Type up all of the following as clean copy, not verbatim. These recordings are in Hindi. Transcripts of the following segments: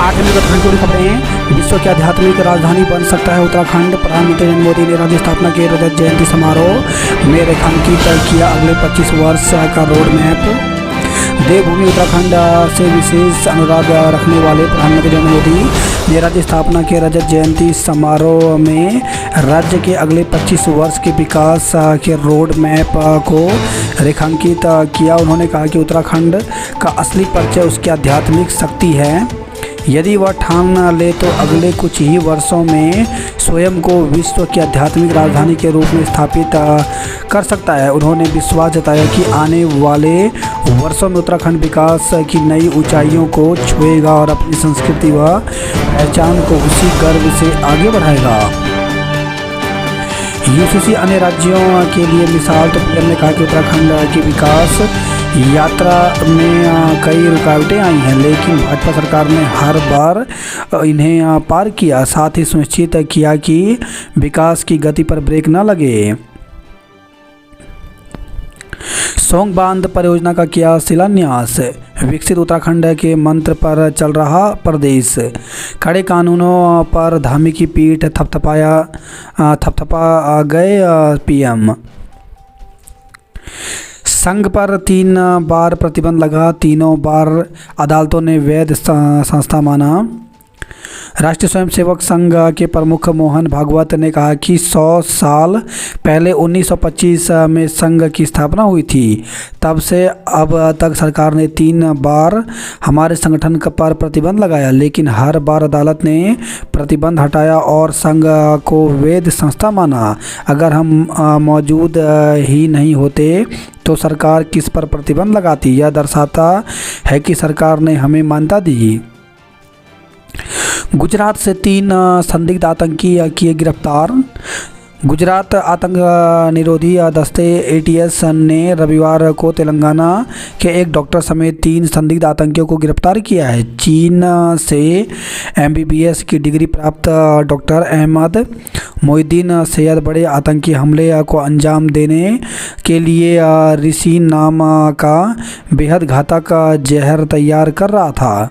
आठवीं उत्तराखंड की खबरें। विश्व की आध्यात्मिक राजधानी बन सकता है उत्तराखंड। प्रधानमंत्री नरेंद्र मोदी ने राज्य स्थापना के रजत जयंती समारोह में रेखांकित किया अगले 25 वर्ष का रोड मैप। देवभूमि उत्तराखंड से विशेष अनुराग रखने वाले प्रधानमंत्री नरेंद्र मोदी ने राज्य स्थापना के रजत जयंती समारोह में राज्य के अगले 25 वर्ष के विकास के रोड मैप को रेखांकित किया। उन्होंने कहा कि उत्तराखंड का असली परिचय उसकी आध्यात्मिक शक्ति है। यदि वह ठान ले तो अगले कुछ ही वर्षों में स्वयं को विश्व की आध्यात्मिक राजधानी के रूप में स्थापित कर सकता है। उन्होंने विश्वास जताया कि आने वाले वर्षों में उत्तराखंड विकास की नई ऊंचाइयों को छुएगा और अपनी संस्कृति व पहचान को उसी गर्व से आगे बढ़ाएगा। यूसीसी अन्य राज्यों के लिए मिसाल। तो पीएम ने कहा कि उत्तराखंड की विकास यात्रा में कई रुकावटें आई हैं, लेकिन भाजपा सरकार ने हर बार इन्हें पार किया। साथ ही सुनिश्चित किया कि विकास की गति पर ब्रेक न लगे। सोंग बांध परियोजना का किया शिलान्यास। विकसित उत्तराखंड के मंत्र पर चल रहा प्रदेश। कड़े कानूनों पर धामी की पीठ थपथपा गए पीएम। संघ पर 3 बार प्रतिबंध लगा, तीनों बार अदालतों ने वैध संस्था माना। राष्ट्रीय स्वयंसेवक संघ के प्रमुख मोहन भागवत ने कहा कि 100 साल पहले 1925 में संघ की स्थापना हुई थी। तब से अब तक सरकार ने 3 बार हमारे संगठन पर प्रतिबंध लगाया, लेकिन हर बार अदालत ने प्रतिबंध हटाया और संघ को वैध संस्था माना। अगर हम मौजूद ही नहीं होते तो सरकार किस पर प्रतिबंध लगाती? यह दर्शाता है कि सरकार ने हमें मान्यता दी। गुजरात से 3 संदिग्ध आतंकी किए गिरफ्तार। गुजरात आतंक निरोधी दस्ते एटीएस ने रविवार को तेलंगाना के एक डॉक्टर समेत 3 संदिग्ध आतंकियों को गिरफ्तार किया है। चीन से एमबीबीएस की डिग्री प्राप्त डॉक्टर अहमद मोहिद्दीन सैयद बड़े आतंकी हमले को अंजाम देने के लिए रिसीन नाम का बेहद घातक जहर तैयार कर रहा था।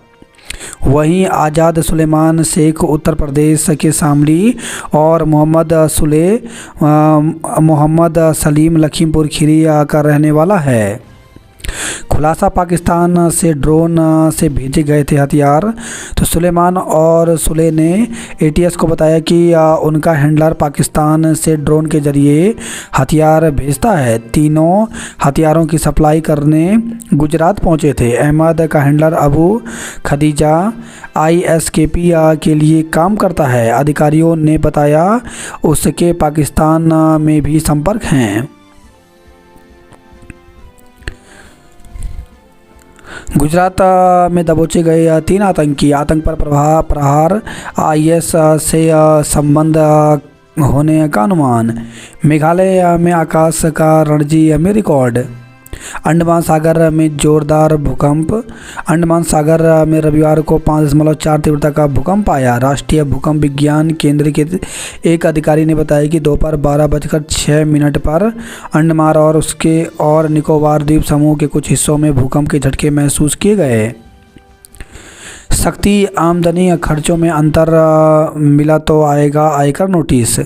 वहीं आज़ाद सुलेमान शेख उत्तर प्रदेश के शामली और मोहम्मद सलीम लखीमपुर खीरी का रहने वाला है। खुलासा पाकिस्तान से ड्रोन से भेजे गए थे हथियार। तो सुलेमान और सुले ने एटीएस को बताया कि उनका हैंडलर पाकिस्तान से ड्रोन के जरिए हथियार भेजता है। तीनों हथियारों की सप्लाई करने गुजरात पहुंचे थे। अहमद का हैंडलर अबू खदीजा आईएसकेपी के लिए काम करता है। अधिकारियों ने बताया उसके पाकिस्तान में भी संपर्क हैं। गुजरात में दबोचे गए 3 आतंकी। आतंक पर प्रहार, आईएस से संबंध होने का अनुमान। मेघालय में आकाश का रणजी में रिकॉर्ड। अंडमान सागर में जोरदार भूकंप। अंडमान सागर में रविवार को 5.4 तीव्रता का भूकंप आया। राष्ट्रीय भूकंप विज्ञान केंद्र के एक अधिकारी ने बताया कि दोपहर 12:06 पर अंडमान और उसके और निकोबार द्वीप समूह के कुछ हिस्सों में भूकंप के झटके महसूस किए गए। शक्ति आमदनी खर्चों में अंतर मिला तो आएगा आयकर नोटिस।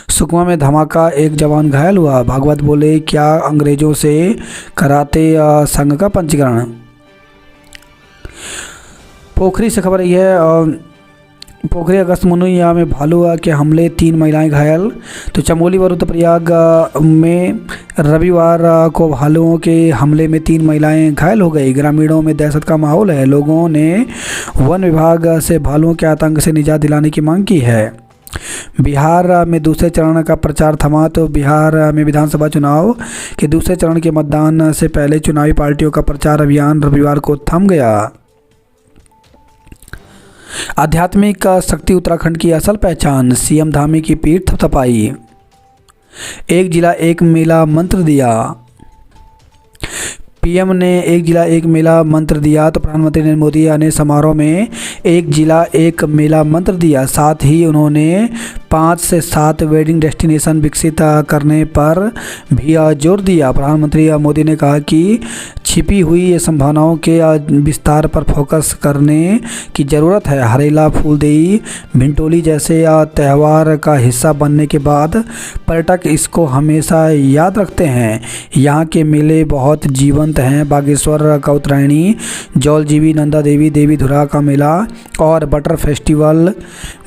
सुकमा में धमाका, एक जवान घायल हुआ। भागवत बोले क्या अंग्रेजों से कराते संघ का पंजीकरण। पोखरी से खबर यह है, पोखरी अगस्त मुनैया में भालू के हमले 3 महिलाएं घायल। तो चमोली व रुद्रप्रयाग में रविवार को भालुओं के हमले में 3 महिलाएं घायल हो गई। ग्रामीणों में दहशत का माहौल है। लोगों ने वन विभाग से भालुओं के आतंक से निजात दिलाने की मांग की है। बिहार में दूसरे चरण का प्रचार थमा। तो बिहार में विधानसभा चुनाव के दूसरे चरण के मतदान से पहले चुनावी पार्टियों का प्रचार अभियान रविवार को थम गया। आध्यात्मिक शक्ति उत्तराखंड की असल पहचान। सीएम धामी की पीठ थपथपाई। एक जिला एक मेला मंत्र दिया। पीएम ने एक जिला एक मेला मंत्र दिया। तो प्रधानमंत्री नरेंद्र मोदी ने समारोह में एक जिला एक मेला मंत्र दिया। साथ ही उन्होंने 5 से 7 वेडिंग डेस्टिनेशन विकसित करने पर भी जोर दिया। प्रधानमंत्री मोदी ने कहा कि छिपी हुई संभावनाओं के विस्तार पर फोकस करने की ज़रूरत है। हरेला, फूलदेई, भिंटोली जैसे त्यौहार का हिस्सा बनने के बाद पर्यटक इसको हमेशा याद रखते हैं। यहाँ के मेले बहुत जीवंत हैं। बागेश्वर का उत्तरायणी, जौलजीबी, नंदा देवी, देवी धुरा का मेला और बटर फेस्टिवल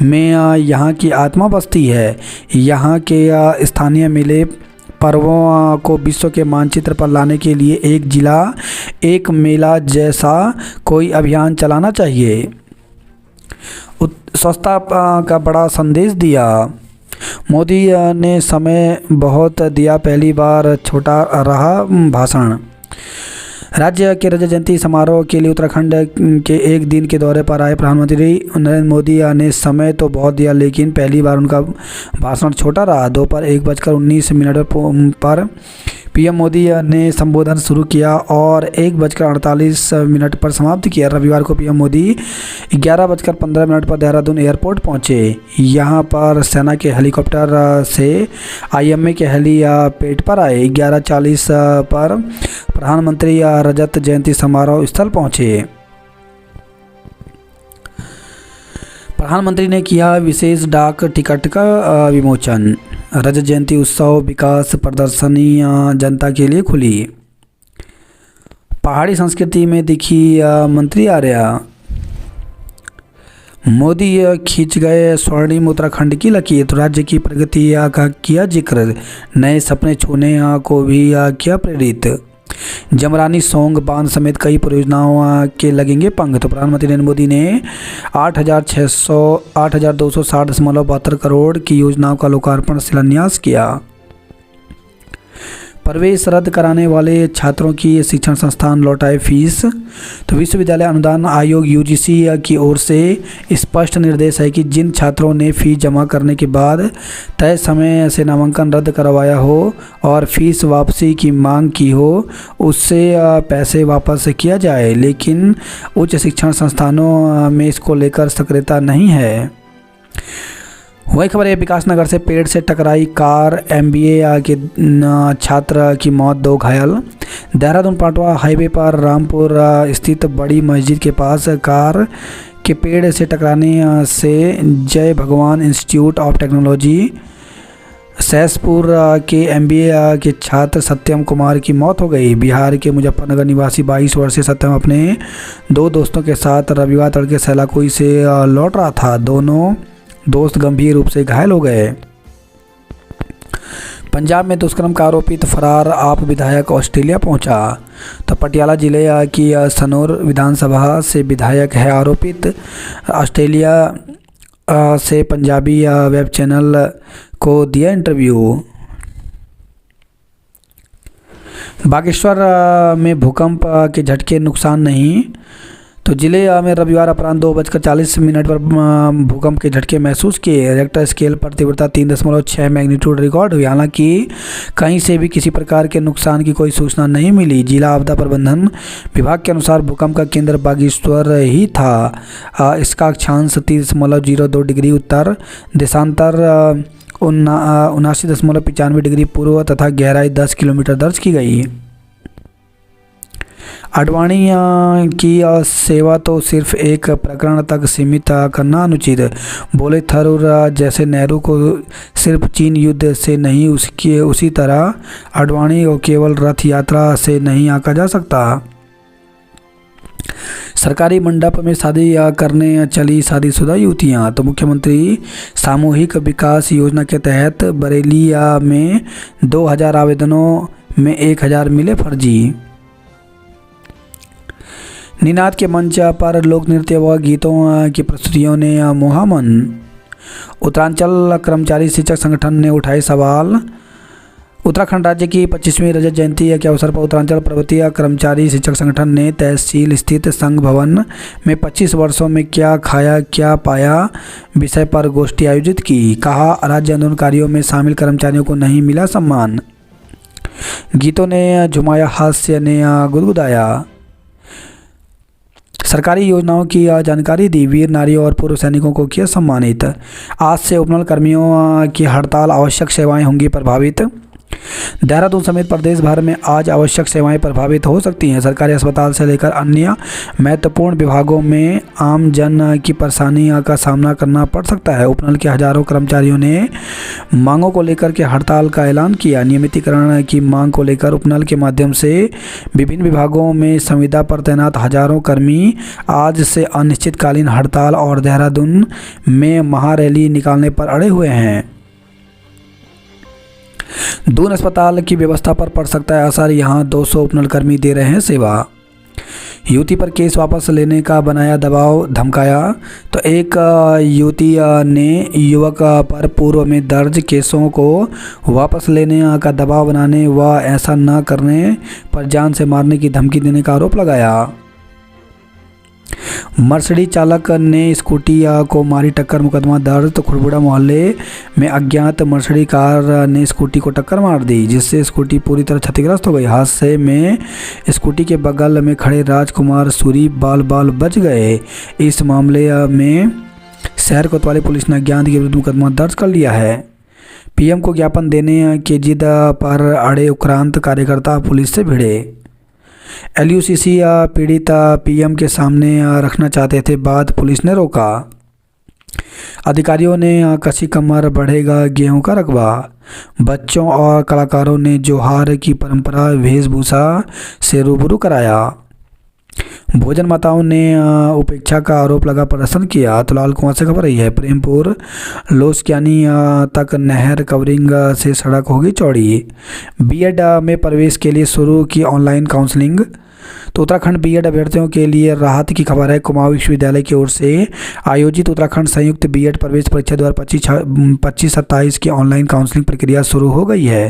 में यहाँ की आत्मा बसती है। यहाँ के स्थानीय मेले पर्वों को विश्व के मानचित्र पर लाने के लिए एक जिला एक मेला जैसा कोई अभियान चलाना चाहिए। स्वच्छता का बड़ा संदेश दिया। मोदी ने समय बहुत दिया, पहली बार छोटा रहा भाषण। राज्य के रजत जयंती समारोह के लिए उत्तराखंड के एक दिन के दौरे पर आए प्रधानमंत्री नरेंद्र मोदी ने समय तो बहुत दिया, लेकिन पहली बार उनका भाषण छोटा रहा। दोपहर 1:19 पर पीएम मोदी ने संबोधन शुरू किया और 1:48 पर समाप्त किया। रविवार को पीएम मोदी 11:15 पर देहरादून एयरपोर्ट पहुंचे। यहां पर सेना के हेलीकॉप्टर से आईएमए के हेलीपैड पर आए। 11:40 पर प्रधानमंत्री रजत जयंती समारोह स्थल पहुंचे। प्रधानमंत्री ने किया विशेष डाक टिकट का विमोचन। रजत जयंती उत्सव विकास प्रदर्शनी जनता के लिए खुली। पहाड़ी संस्कृति में दिखी मंत्री आर्या। मोदी खींच गए स्वर्णिम उत्तराखंड की लकीर। तो राज्य की प्रगति का किया जिक्र। नए सपने छूने को भी किया प्रेरित। जमरानी सोंग बांध समेत कई परियोजनाओं के लगेंगे पंख। तो प्रधानमंत्री नरेंद्र मोदी ने 8,260.72 करोड़ की योजनाओं का लोकार्पण शिलान्यास किया। प्रवेश रद्द कराने वाले छात्रों की शिक्षण संस्थान लौटाए फीस। तो विश्वविद्यालय अनुदान आयोग यूजीसी की ओर से स्पष्ट निर्देश है कि जिन छात्रों ने फीस जमा करने के बाद तय समय से नामांकन रद्द करवाया हो और फीस वापसी की मांग की हो, उससे पैसे वापस किया जाए। लेकिन उच्च शिक्षण संस्थानों में इसको लेकर सक्रियता नहीं है। वही खबर है, विकासनगर से पेड़ से टकराई कार, एमबीए के छात्र की मौत, 2 घायल। देहरादून पाटवा हाईवे पर रामपुर स्थित बड़ी मस्जिद के पास कार के पेड़ से टकराने से जय भगवान इंस्टीट्यूट ऑफ टेक्नोलॉजी सहसपुर के एमबीए के छात्र सत्यम कुमार की मौत हो गई। बिहार के मुजफ्फरनगर निवासी 22 वर्षीय सत्यम अपने 2 दोस्तों के साथ रविवार तड़के सैलाकुई से लौट रहा था। दोनों दोस्त गंभीर रूप से घायल हो गए। पंजाब में दुष्कर्म का आरोपित फरार आप विधायक ऑस्ट्रेलिया पहुंचा। तो पटियाला जिले की सनौर विधानसभा से विधायक है आरोपित। ऑस्ट्रेलिया से पंजाबी वेब चैनल को दिया इंटरव्यू। बागेश्वर में भूकंप के झटके, नुकसान नहीं। तो जिले में रविवार अपराह्न 2:40 पर भूकंप के झटके महसूस किए। रेक्टर स्केल पर तीव्रता 3.6 मैग्नीट्यूड रिकॉर्ड हुई। हालांकि कहीं से भी किसी प्रकार के नुकसान की कोई सूचना नहीं मिली। जिला आपदा प्रबंधन विभाग के अनुसार भूकंप का केंद्र बागेश्वर ही था। इसका अक्षांश 30.02 डिग्री उत्तर, देशांतर 79.95 डिग्री पूर्व तथा गहराई 10 किलोमीटर दर्ज की गई। आडवाणी की सेवा तो सिर्फ एक प्रकरण तक सीमित करना अनुचित। बोले थरूर जैसे नेहरू को सिर्फ चीन युद्ध से नहीं, उसी तरह आडवाणी को केवल रथ यात्रा से नहीं आंका जा सकता। सरकारी मंडप में शादी करने चली शादीशुदा युवतियां। तो मुख्यमंत्री सामूहिक विकास योजना के तहत बरेली में 2000 आवेदनों में 1000 मिले फर्जी। निनाद के मंच पर लोक नृत्य व गीतों की प्रस्तुतियों ने मोहा मन। उत्तरांचल कर्मचारी शिक्षक संगठन ने उठाए सवाल। उत्तराखंड राज्य की 25वीं रजत जयंती के अवसर पर उत्तरांचल पर्वतीय कर्मचारी शिक्षक संगठन ने तहसील स्थित संघ भवन में 25 वर्षों में क्या खाया क्या पाया विषय पर गोष्ठी आयोजित की। कहा, राज्य आंदोलनकारियों में शामिल कर्मचारियों को नहीं मिला सम्मान। गीतों ने झुमाया, हास्य ने गुदगुदाया। सरकारी योजनाओं की जानकारी दी। वीर नारियों और पूर्व सैनिकों को किया सम्मानित। आज से उपनल कर्मियों की हड़ताल, आवश्यक सेवाएं होंगी प्रभावित। देहरादून समेत प्रदेश भर में आज आवश्यक सेवाएं प्रभावित हो सकती हैं। सरकारी अस्पताल से लेकर अन्य महत्वपूर्ण विभागों में आम जन की परेशानी का सामना करना पड़ सकता है। उपनल के हजारों कर्मचारियों ने मांगों को लेकर के हड़ताल का ऐलान किया। नियमितीकरण की मांग को लेकर उपनल के माध्यम से विभिन्न विभागों में संविदा पर तैनात हजारों कर्मी आज से अनिश्चितकालीन हड़ताल और देहरादून में महारैली निकालने पर अड़े हुए हैं। दून अस्पताल की व्यवस्था पर पड़ सकता है असर, यहां 200 उपनल कर्मी दे रहे हैं सेवा। युवती पर केस वापस लेने का बनाया दबाव, धमकाया। तो एक युवती ने युवक पर पूर्व में दर्ज केसों को वापस लेने का दबाव बनाने व ऐसा न करने पर जान से मारने की धमकी देने का आरोप लगाया। मर्सिडीज चालक ने स्कूटी को मारी टक्कर, मुकदमा दर्ज। तो खुड़बुड़ा मोहल्ले में अज्ञात मर्सिडीज कार ने स्कूटी को टक्कर मार दी, जिससे स्कूटी पूरी तरह क्षतिग्रस्त हो गई। हादसे में स्कूटी के बगल में खड़े राजकुमार सूरी बाल बच गए। इस मामले में शहर कोतवाली पुलिस ने अज्ञात के विरुद्ध मुकदमा दर्ज कर लिया है। पीएम को ज्ञापन देने की जिद पर अड़े उक्रांत कार्यकर्ता पुलिस से भिड़े। LUCC पीड़ित पीएम के सामने रखना चाहते थे, बाद पुलिस ने रोका। अधिकारियों ने कसी कमर, बढ़ेगा गेहूं का रकबा। बच्चों और कलाकारों ने जोहार की परंपरा वेशभूषा से रूबरू कराया। भोजन माताओं ने उपेक्षा का आरोप लगा प्रदर्शन किया। तो लाल कुआं से खबर रही है, प्रेमपुर लोसक्यानी तक नहर कवरिंग से सड़क होगी चौड़ी। बीएड में प्रवेश के लिए शुरू की ऑनलाइन काउंसलिंग। तो उत्तराखंड बीएड अभ्यर्थियों के लिए राहत की खबर है। कुमाऊं विश्वविद्यालय की ओर से आयोजित उत्तराखंड संयुक्त बीएड प्रवेश परीक्षा 2025-27 की ऑनलाइन काउंसलिंग प्रक्रिया शुरू हो गई है।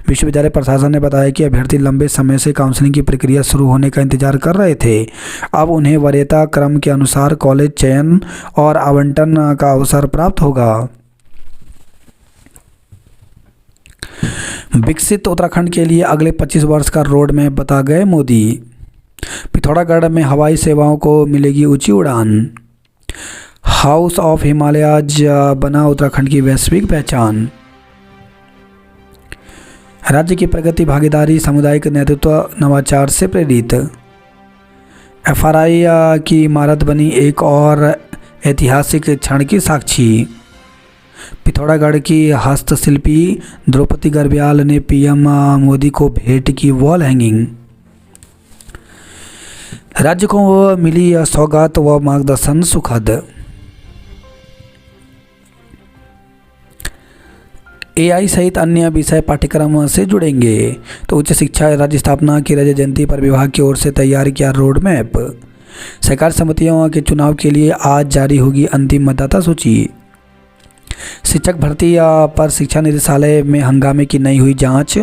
विश्वविद्यालय प्रशासन ने बताया कि अभ्यर्थी लंबे समय से काउंसलिंग की प्रक्रिया शुरू होने का इंतजार कर रहे थे। अब उन्हें वरीयता क्रम के अनुसार कॉलेज चयन और आवंटन का अवसर प्राप्त होगा। विकसित उत्तराखंड के लिए अगले 25 वर्ष का रोड मैप बता गए मोदी। पिथौरागढ़ में हवाई सेवाओं को मिलेगी ऊंची उड़ान। हाउस ऑफ हिमालयाज बना उत्तराखंड की वैश्विक पहचान। राज्य की प्रगति, भागीदारी, सामुदायिक नेतृत्व, नवाचार से प्रेरित। FRI की इमारत बनी एक और ऐतिहासिक क्षण की साक्षी। पिथौरागढ़ की हस्तशिल्पी द्रौपदी गर्ब्याल ने पीएम मोदी को भेंट की वॉल हैंगिंग। राज्य को मिली सौगात व मार्गदर्शन सुखद। AI सहित अन्य विषय पाठ्यक्रम से जुड़ेंगे। तो उच्च शिक्षा राज्य स्थापना की रजत जयंती पर विभाग की ओर से तैयार किया रोड मैप। सहकारी समितियों के चुनाव के लिए आज जारी होगी अंतिम मतदाता सूची। शिक्षक भर्ती पर शिक्षा निदेशालय में हंगामे की नहीं हुई जांच।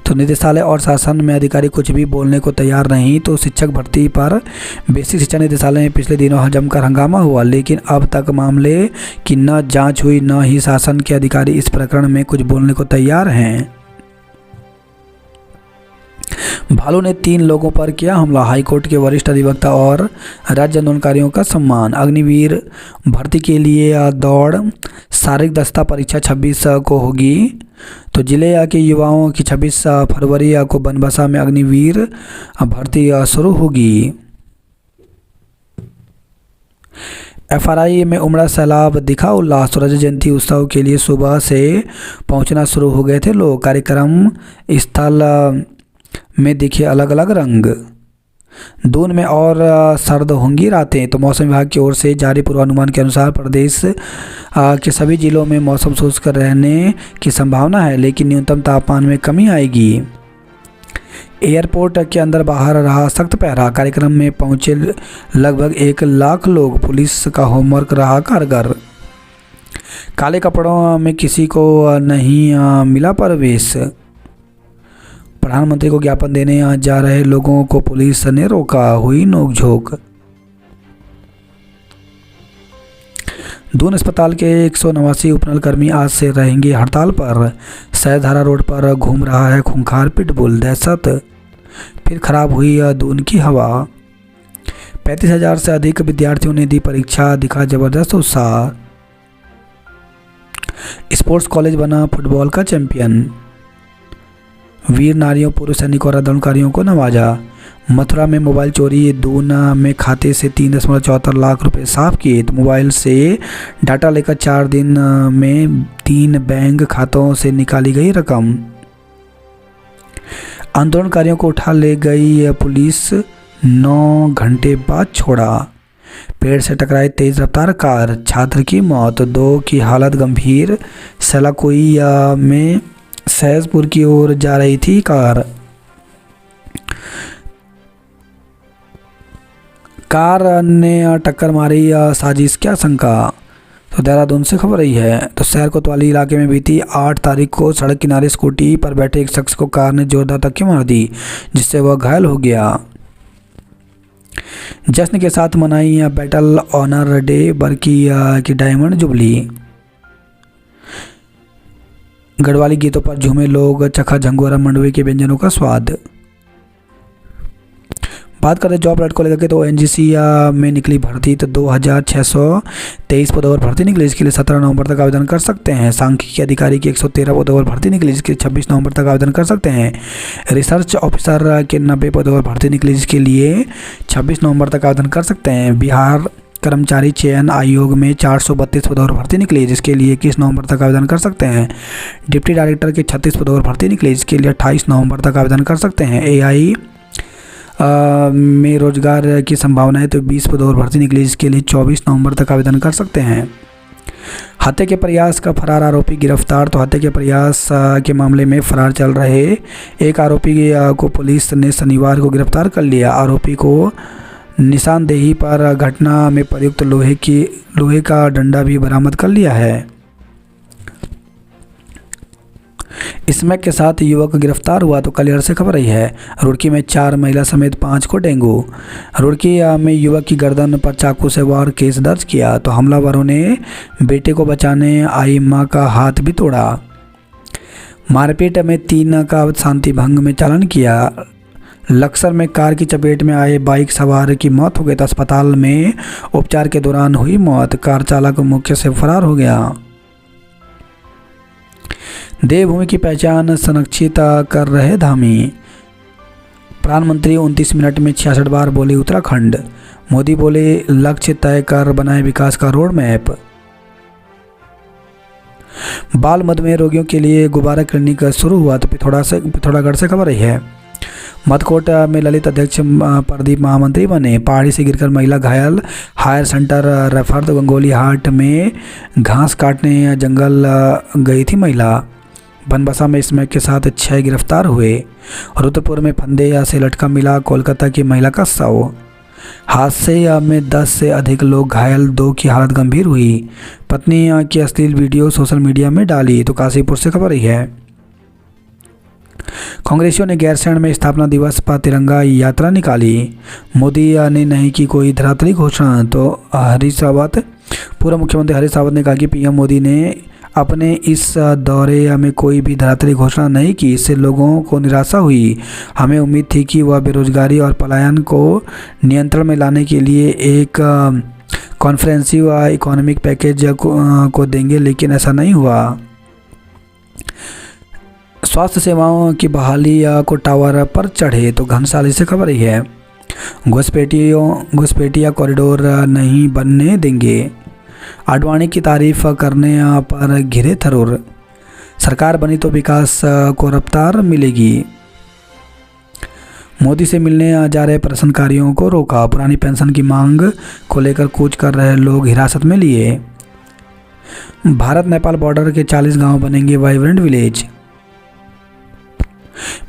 तो निदेशालय और शासन में अधिकारी कुछ भी बोलने को तैयार नहीं। तो शिक्षक भर्ती पर बेसिक शिक्षा निदेशालय में पिछले दिनों जमकर हंगामा हुआ, लेकिन अब तक मामले की न जांच हुई, न ही शासन के अधिकारी इस प्रकरण में कुछ बोलने को तैयार हैं। भालू ने 3 लोगों पर किया हमला। हाईकोर्ट के वरिष्ठ अधिवक्ता और राज्य आंदोलनकारियों का सम्मान। अग्निवीर भर्ती के लिए दौड़, शारीरिक दक्षता परीक्षा 26 को होगी। तो जिले के युवाओं की 26 फरवरी को बनबसा में अग्निवीर भर्ती शुरू होगी। FRI में उमड़ा सैलाब, दिखा उल्लास। रजत जयंती उत्सव के लिए सुबह से पहुंचना शुरू हो गए थे लोग। कार्यक्रम स्थल में दिखे अलग अलग रंग। दून में और सर्द होंगी रातें। तो मौसम विभाग की ओर से जारी पूर्वानुमान के अनुसार प्रदेश के सभी जिलों में मौसम शुष्क रहने की संभावना है, लेकिन न्यूनतम तापमान में कमी आएगी। एयरपोर्ट के अंदर बाहर रहा सख्त पहरा। कार्यक्रम में पहुंचे लगभग 1 लाख लोग। पुलिस का होमवर्क रहा कारगर। काले कपड़ों में किसी को नहीं मिला प्रवेश। प्रधानमंत्री को ज्ञापन देने जा रहे लोगों को पुलिस ने रोका, हुई नोकझोंक। दून अस्पताल के 189 उपनल कर्मी आज से रहेंगे हड़ताल पर। सैधारा रोड पर घूम रहा है खूंखार पिटबुल, दहशत। फिर खराब हुई दून की हवा। 35,000 से अधिक विद्यार्थियों ने दी परीक्षा, दिखा जबरदस्त उत्साह। स्पोर्ट्स कॉलेज बना फुटबॉल का चैंपियन। वीर नारियों, पूर्व सैनिकों और आंदोलनकारियों को नवाजा। मथुरा में मोबाइल चोरी, दूना में खाते से 3.74 लाख रुपए साफ किए। तो मोबाइल से डाटा लेकर 4 दिन में 3 बैंक खातों से निकाली गई रकम। आंदोलनकारियों को उठा ले गई पुलिस, 9 घंटे बाद छोड़ा। पेड़ से टकराई तेज रफ्तार कार, छात्र की मौत, 2 की हालत गंभीर। सलाकोई में सहसपुर की ओर जा रही थी कार ने टक्कर मारी, साजिश क्या शंका। तो देहरादून से खबर रही है। तो शहर कोतवाली इलाके में बीती 8 तारीख को सड़क किनारे स्कूटी पर बैठे एक शख्स को कार ने जोरदार धक्के मार दी, जिससे वह घायल हो गया। जश्न के साथ मनाई बैटल ऑनर डे, बरकी की डायमंड जुबली। गढ़वाली गीतों पर झूमे लोग, चखा झंगोरा मंडवे के व्यंजनों का स्वाद। बात करें जॉब अलर्ट को लेकर के, तो एनजीसी में निकली भर्ती, तो 2623 पदों पर भर्ती निकली, इसके लिए 17 नवंबर तक आवेदन कर सकते हैं। सांख्यिकी अधिकारी की 113 पदों पर भर्ती निकली, जिसके लिए 26 नवंबर तक आवेदन कर सकते हैं। रिसर्च ऑफिसर के 90 पदों पर भर्ती निकली, जिसके लिए 26 नवंबर तक आवेदन कर सकते हैं। बिहार कर्मचारी चयन आयोग में 432 पदों पर भर्ती निकली, जिसके लिए 21 नवंबर तक आवेदन कर सकते हैं। डिप्टी डायरेक्टर के 36 पदों पर भर्ती निकली, जिसके लिए 28 नवंबर तक आवेदन कर सकते हैं। एआई में रोजगार की संभावना है, तो 20 पदों पर भर्ती निकली, जिसके लिए 24 नवंबर तक आवेदन कर सकते हैं। हत्या के प्रयास का फरार आरोपी गिरफ्तार, तो हत्या के प्रयास के मामले में फरार चल रहे एक आरोपी को पुलिस ने शनिवार को गिरफ्तार कर लिया। आरोपी को निशानदेही पर घटना में प्रयुक्त लोहे का डंडा भी बरामद कर लिया है। स्मैक के साथ युवक गिरफ्तार हुआ, तो कलियर से खबर रही है। रुड़की में 4 महिला समेत 5 को डेंगू। रुड़की में युवक की गर्दन पर चाकू से वार, केस दर्ज किया। तो हमलावरों ने बेटे को बचाने आई मां का हाथ भी तोड़ा। मारपीट में 3 का शांति भंग में चालान किया। लक्सर में कार की चपेट में आए बाइक सवार की मौत हो गई, तो अस्पताल में उपचार के दौरान हुई मौत। कार चालक मौके से फरार हो गया। देवभूमि की पहचान संरक्षित कर रहे धामी। प्रधानमंत्री 29 मिनट में 66 बार बोले उत्तराखंड। मोदी बोले लक्ष्य तय कर बनाए विकास का रोड मैप। बाल मधुमेह रोगियों के लिए गुब्बारा क्लिनिक शुरू हुआ, तो पिथौरागढ़ से खबर रही है। मधकोट में ललित अध्यक्ष प्रदीप महामंत्री बने। पहाड़ी से गिरकर महिला घायल, हायर सेंटर रेफर। तो गंगोली हाट में घास काटने जंगल गई थी महिला। बनबसा में स्मैक के साथ 6 गिरफ्तार हुए। रुद्रपुर में फंदे से लटका मिला कोलकाता की महिला का शव। हादसे में 10 से अधिक लोग घायल, 2 की हालत गंभीर हुई। पत्नी की अश्लील वीडियो सोशल मीडिया में डाली, तो काशीपुर से खबर रही है। कांग्रेसियों ने गैरसैंण में स्थापना दिवस पर तिरंगा यात्रा निकाली। मोदी ने नहीं की कोई धरातली घोषणा, तो हरीश रावत, पूर्व मुख्यमंत्री हरीश रावत ने कहा कि पीएम मोदी ने अपने इस दौरे में कोई भी धरातली घोषणा नहीं की, इससे लोगों को निराशा हुई। हमें उम्मीद थी कि वह बेरोजगारी और पलायन को नियंत्रण में लाने के लिए एक कॉन्फ्रेंसिव इकोनॉमिक पैकेज को देंगे, लेकिन ऐसा नहीं हुआ। स्वास्थ्य सेवाओं की बहाली को टावर पर चढ़े, तो घनसाली से खबर रही है। घुसपैठिया कॉरिडोर नहीं बनने देंगे। आडवाणी की तारीफ करने पर घिरे थरूर। सरकार बनी तो विकास को रफ्तार मिलेगी। मोदी से मिलने जा रहे प्रदर्शनकारियों को रोका। पुरानी पेंशन की मांग को लेकर कूच कर रहे लोग हिरासत में लिए। भारत नेपाल बॉर्डर के 40 गांव बनेंगे वाइब्रेंट विलेज।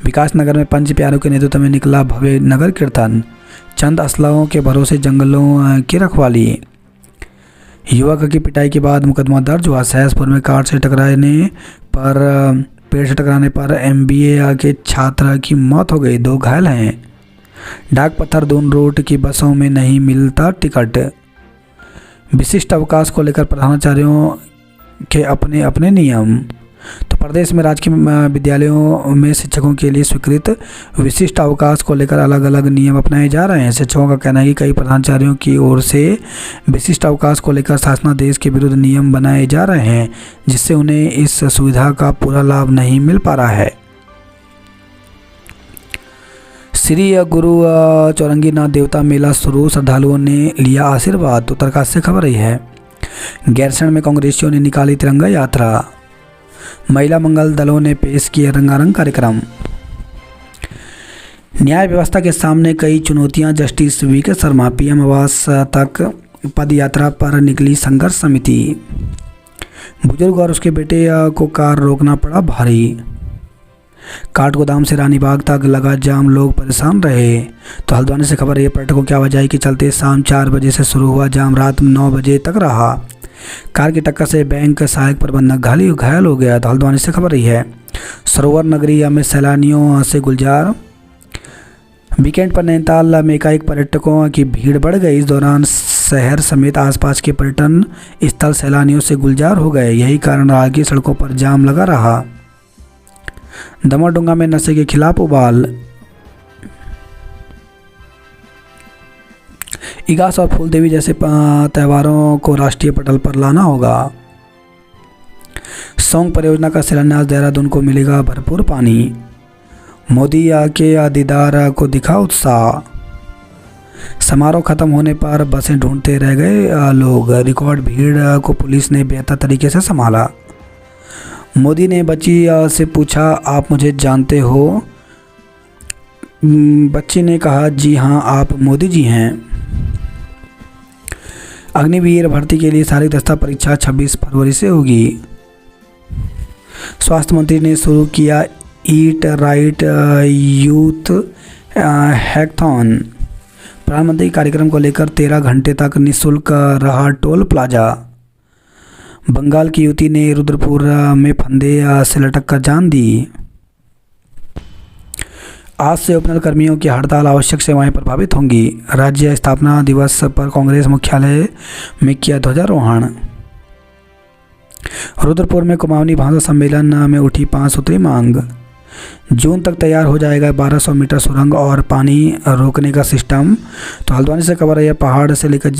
विकास नगर में पंच प्यारों के नेतृत्व में निकला भव्य नगर कीर्तन। चंद असलाहों के भरोसे जंगलों की रखवाली। युवक की पिटाई के बाद मुकदमा दर्ज हुआ। सहसपुर में कार से पेड़ से टकराने पर MBA के छात्र की मौत हो गई, 2 घायल हैं। डाक पत्थर दून रूट की बसों में नहीं मिलता टिकट। विशिष्ट अवकाश को लेकर प्रधानाचार्यों के अपने अपने नियम। तो प्रदेश में राजकीय विद्यालयों में शिक्षकों के लिए स्वीकृत विशिष्ट अवकाश को लेकर अलग अलग नियम अपनाए जा रहे हैं। शिक्षकों का कहना है कि कई प्रधानाचार्यों की ओर से विशिष्ट अवकाश को लेकर शासनादेश के विरुद्ध नियम बनाए जा रहे हैं, जिससे उन्हें इस सुविधा का पूरा लाभ नहीं मिल पा रहा है। श्री गुरु चौरंगीनाथ देवता मेला शुरू, श्रद्धालुओं ने लिया आशीर्वाद। उत्तरकाशी से खबर रही है। गैरसैंण में कांग्रेसियों ने निकाली तिरंगा यात्रा। महिला मंगल दलों ने पेश किए रंगारंग कार्यक्रम। न्याय व्यवस्था के सामने कई चुनौतियां, जस्टिस वीके शर्मा। पीएम आवास तक पद यात्रा पर निकली संघर्ष समिति। बुजुर्ग और उसके बेटे को कार रोकना पड़ा भारी। काठगोदाम से रानीबाग तक लगा जाम, लोग परेशान रहे। तो हल्द्वानी से खबर है, पर्यटकों की आवाजाही के चलते शाम 4 बजे से शुरू हुआ जाम रात 9 बजे तक रहा। कार की टक्कर से बैंक सहायक प्रबंधक घायल हो गया। तो हल्द्वानी से खबर रही है। सरोवर नगरी में सैलानियों से गुलजार। वीकेंड पर नैनीताल में एकाएक पर्यटकों की भीड़ बढ़ गई। इस दौरान शहर समेत आसपास के पर्यटन स्थल सैलानियों से गुलजार हो गए। यही कारण रहा कि सड़कों पर जाम लगा रहा। दमोह-डुंगा में नशे के खिलाफ उबाल। इगास और फूलदेवी जैसे त्योहारों को राष्ट्रीय पटल पर लाना होगा। सौंग परियोजना का शिलान्यास, देहरादून को मिलेगा भरपूर पानी। मोदी के दीदार को दिखा उत्साह। समारोह खत्म होने पर बसें ढूंढते रह गए लोग। रिकॉर्ड भीड़ को पुलिस ने बेहतर तरीके से संभाला। मोदी ने बच्ची से पूछा, आप मुझे जानते हो? बच्ची ने कहा, जी हाँ, आप मोदी जी हैं। अग्निवीर भर्ती के लिए शारीरिक दक्षता परीक्षा 26 फरवरी से होगी। स्वास्थ्य मंत्री ने शुरू किया ईट राइट यूथ हैकथॉन। प्रधानमंत्री कार्यक्रम को लेकर 13 घंटे तक निःशुल्क रहा टोल प्लाजा। बंगाल की युवती ने रुद्रपुर में फंदे से लटक कर जान दी। आज से ओपनर कर्मियों की हड़ताल, आवश्यक सेवाएं प्रभावित होंगी। राज्य स्थापना दिवस पर कांग्रेस मुख्यालय में किया ध्वजारोहण। रुद्रपुर में कुमाऊनी भाषा सम्मेलन में उठी 5 सूत्री मांग। जून तक तैयार हो जाएगा 1200 मीटर सुरंग और पानी रोकने का सिस्टम। तो हल्द्वानी से खबर है, पहाड़ से लेकर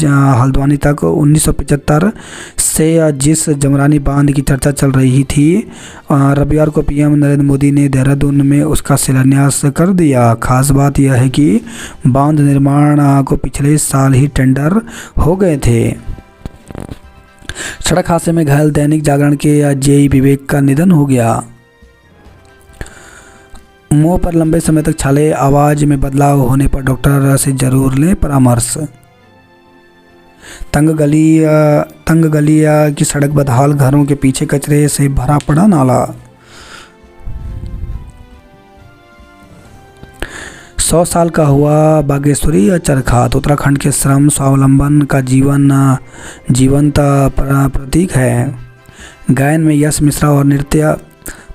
हल्द्वानी तक 1975 से जिस जमरानी बांध की चर्चा चल रही थी, रविवार को पीएम नरेंद्र मोदी ने देहरादून में उसका शिलान्यास कर दिया। खास बात यह है कि बांध निर्माण को पिछले साल ही टेंडर हो गए थे। सड़क हादसे में घायल दैनिक जागरण के जेई विवेक का निधन हो गया। मुंह पर लंबे समय तक छाले, आवाज में बदलाव होने पर डॉक्टर से जरूर लें परामर्श। तंग गली की सड़क बदहाल, घरों के पीछे कचरे से भरा पड़ा नाला। 100 साल का हुआ बागेश्वरी चरखा। तो उत्तराखंड के श्रम स्वावलंबन का जीवंत प्रतीक है। गायन में यश मिश्रा और नृत्य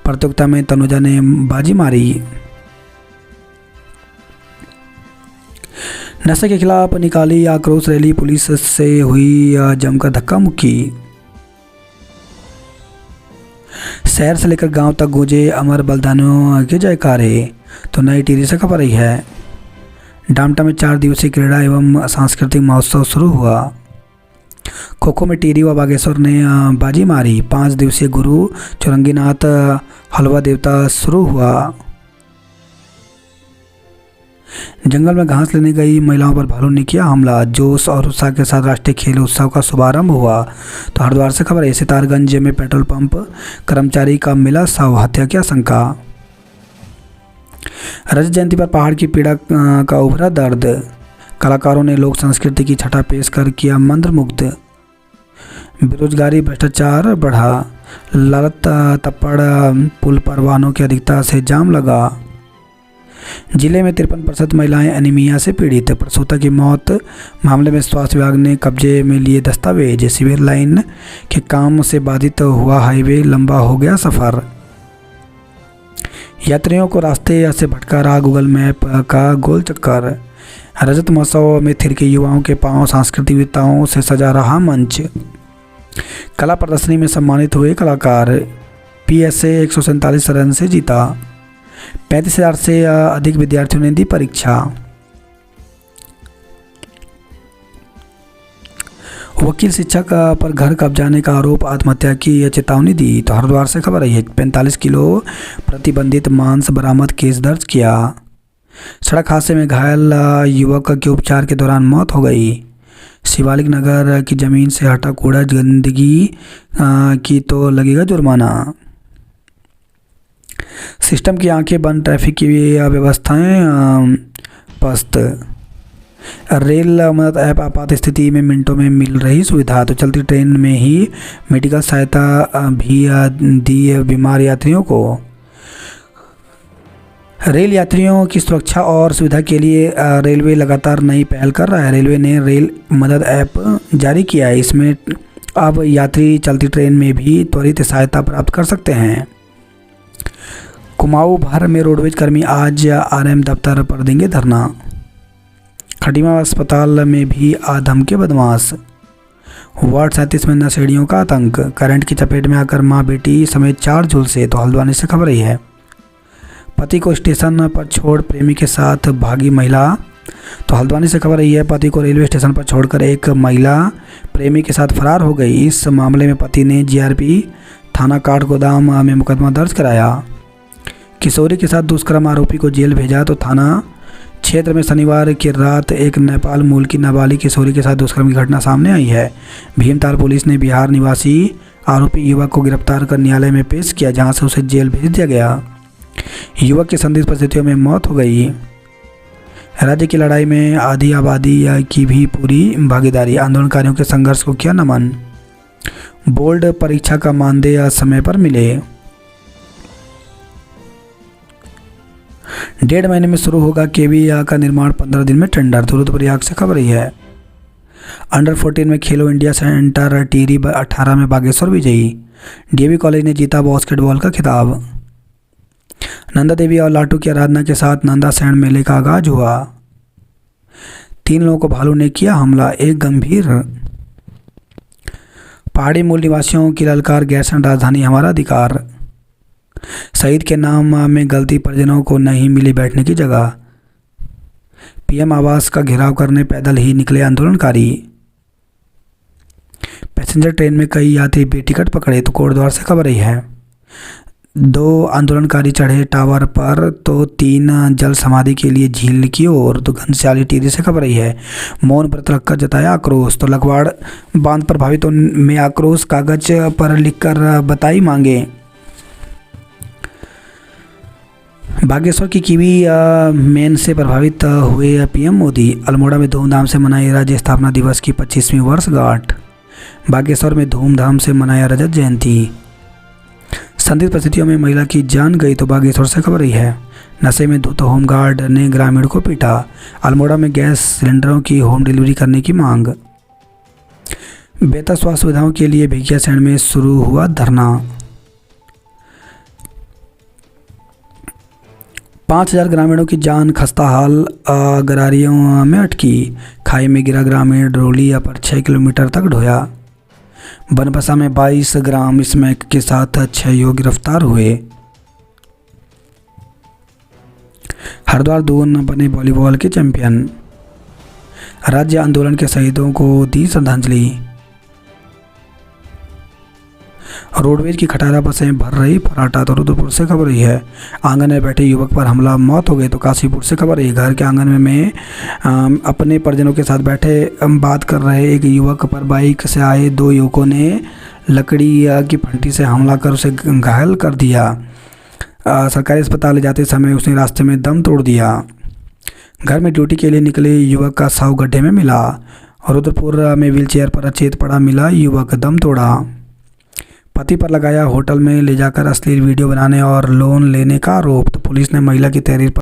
प्रतियोगिता में तनुजा ने बाजी मारी। नशे के खिलाफ निकाली आक्रोश रैली, पुलिस से हुई जमकर धक्का मुक्की। शहर से लेकर गांव तक गूंजे अमर बलिदानियों के जयकारे। तो नई टिहरी से खबर रही है। डामटा में 4 दिवसीय क्रीड़ा एवं सांस्कृतिक महोत्सव शुरू हुआ। खो खो में टिहरी व बागेश्वर ने बाजी मारी। 5 दिवसीय गुरु चौरंगीनाथ हलवा देवता शुरू हुआ। जंगल में घास लेने गई महिलाओं पर भालू ने किया हमला। जोश और उत्साह के साथ राष्ट्रीय खेल उत्सव का शुभारंभ हुआ। तो हरिद्वार से खबर है, सितारगंज में पेट्रोल पंप कर्मचारी का मिला शव, हत्या की आशंका। रजत जयंती पर पहाड़ की पीड़ा का उभरा दर्द। कलाकारों ने लोक संस्कृति की छटा पेश कर किया मंत्रमुग्ध। बेरोजगारी भ्रष्टाचार बढ़ा। लालत तप्पड़ पुल पर वाहनों की अधिकता से जाम लगा। जिले में 53% महिलाएं एनीमिया से पीड़ित। प्रसूता की मौत मामले में स्वास्थ्य विभाग ने कब्जे में लिए दस्तावेज। सिविल लाइन के काम से बाधित हुआ हाईवे, लंबा हो गया सफर। यात्रियों को रास्ते से भटका रहा गूगल मैप का गोल चक्कर। रजत महोत्सव में थिरके युवाओं के पांव, सांस्कृतिक विविधताओं से सजा रहा मंच। कला प्रदर्शनी में सम्मानित हुए कलाकार। PSA 147 रन से जीता। 35,000 से अधिक विद्यार्थियों ने दी परीक्षा। वकील शिक्षक पर घर कब्जाने का आरोप, आत्महत्या की चेतावनी दी। तो हरिद्वार से खबर आई है। 45 किलो प्रतिबंधित मांस बरामद, केस दर्ज किया। सड़क हादसे में घायल युवक के उपचार के दौरान मौत हो गई। शिवालिक नगर की जमीन से हटा कूड़ा गंदगी की तो लगेगा जुर्माना। सिस्टम की आंखें बंद, ट्रैफिक की व्यवस्थाएं पस्त। रेल मदद ऐप आपात स्थिति में मिनटों में मिल रही सुविधा। तो चलती ट्रेन में ही मेडिकल सहायता भी दी बीमार यात्रियों को। रेल यात्रियों की सुरक्षा और सुविधा के लिए रेलवे लगातार नई पहल कर रहा है। रेलवे ने रेल मदद ऐप जारी किया है। इसमें अब यात्री चलती ट्रेन में भी त्वरित सहायता प्राप्त कर सकते हैं। कुमाऊं भर में रोडवेज कर्मी आज RM दफ्तर पर देंगे धरना। खटीमा अस्पताल में भी आधम के बदमाश। वार्ड 37 में नशेड़ियों का आतंक। करंट की चपेट में आकर मां बेटी समेत 4 झुलसे। तो हल्द्वानी से खबर रही है। पति को स्टेशन पर छोड़ प्रेमी के साथ भागी महिला। तो हल्द्वानी से खबर रही है। पति को रेलवे स्टेशन पर छोड़कर एक महिला प्रेमी के साथ फरार हो गई। इस मामले में पति ने GRP थाना काठगोदाम में मुकदमा दर्ज कराया। किशोरी के साथ दुष्कर्म आरोपी को जेल भेजा। तो थाना क्षेत्र में शनिवार की रात एक नेपाल मूल की नाबालिग किशोरी के साथ दुष्कर्म की घटना सामने आई है। भीमताल पुलिस ने बिहार निवासी आरोपी युवक को गिरफ्तार कर न्यायालय में पेश किया, जहां से उसे जेल भेज दिया गया। युवक की संदिग्ध परिस्थितियों में मौत हो गई। राज्य की लड़ाई में आधी आबादी की भी पूरी भागीदारी। आंदोलनकारियों के संघर्ष को किया नमन। बोर्ड परीक्षा का मानदेय समय पर मिले। 1.5 महीने में शुरू होगा KV का निर्माण, 15 दिन में टेंडर। रुद्रप्रयाग से खबर रही है। अंडर 14 में खेलो इंडिया सेंटर टिहरी 18 में बागेश्वर विजयी। DAV कॉलेज ने जीता बास्केटबॉल का खिताब। नंदा देवी और लाटू की आराधना के साथ नंदा सैंड मेले का आगाज हुआ। 3 लोगों को भालू ने किया हमला, एक गंभीर। पहाड़ी मूल निवासियों की ललकार, गैरसैंण राजधानी हमारा अधिकार। शहीद के नाम में गलती, परिजनों को नहीं मिली बैठने की जगह। PM आवास का घेराव करने पैदल ही निकले आंदोलनकारी। पैसेंजर ट्रेन में कई यात्री बेटिकट पकड़े। तो कोटद्वार से खबर रही है। 2 आंदोलनकारी चढ़े टावर पर, तो 3 जल समाधि के लिए झील की ओर। तो घनश्याली टिहरी से खबर रही है। मौन व्रत रखकर जताया आक्रोश। तो लखवाड़ बांध प्रभावितों में आक्रोश, कागज पर लिखकर बताई मांगे। बागेश्वर की KV मेन से प्रभावित हुए PM मोदी। अल्मोड़ा में धूमधाम से मनाई राज्य स्थापना दिवस की 25वीं वर्षगांठ। बागेश्वर में धूमधाम से मनाया रजत जयंती। संदिग्ध परिस्थितियों में महिला की जान गई। तो बागेश्वर से खबर रही है। नशे में धुत होमगार्ड ने ग्रामीण को पीटा। अल्मोड़ा में गैस सिलेंडरों की होम डिलीवरी करने की मांग। बेहतर स्वास्थ्य सुविधाओं के लिए भिकियासैंण में शुरू हुआ धरना। 5,000 ग्रामीणों की जान खस्ता हाल, गरारियों में अटकी। खाई में गिरा ग्रामीण, रोली पर 6 किलोमीटर तक ढोया। बनबसा में 22 ग्राम स्मैक के साथ 6 युवक गिरफ्तार हुए। हरिद्वार दून बने वॉलीबॉल के चैंपियन। राज्य आंदोलन के शहीदों को दी श्रद्धांजलि। रोडवेज की खटारा बसें भर रही फराटा। तो रुद्रपुर से खबर रही है। आंगन में बैठे युवक पर हमला, मौत हो गई। तो काशीपुर से खबर रही है। घर के आंगन में अपने परिजनों के साथ बैठे बात कर रहे एक युवक पर बाइक से आए 2 युवकों ने लकड़ी की फंटी से हमला कर उसे घायल कर दिया। सरकारी अस्पताल ले जाते समय उसने रास्ते में दम तोड़ दिया। घर में ड्यूटी के लिए निकले युवक का शव गड्ढे में मिला। रुद्रपुर में व्हीलचेयर पर अचेत पड़ा मिला युवक, दम तोड़ा। पति पर लगाया होटल में ले जाकर अश्लील वीडियो बनाने और लोन लेने का आरोप। तो पुलिस ने महिला की तहरीर पर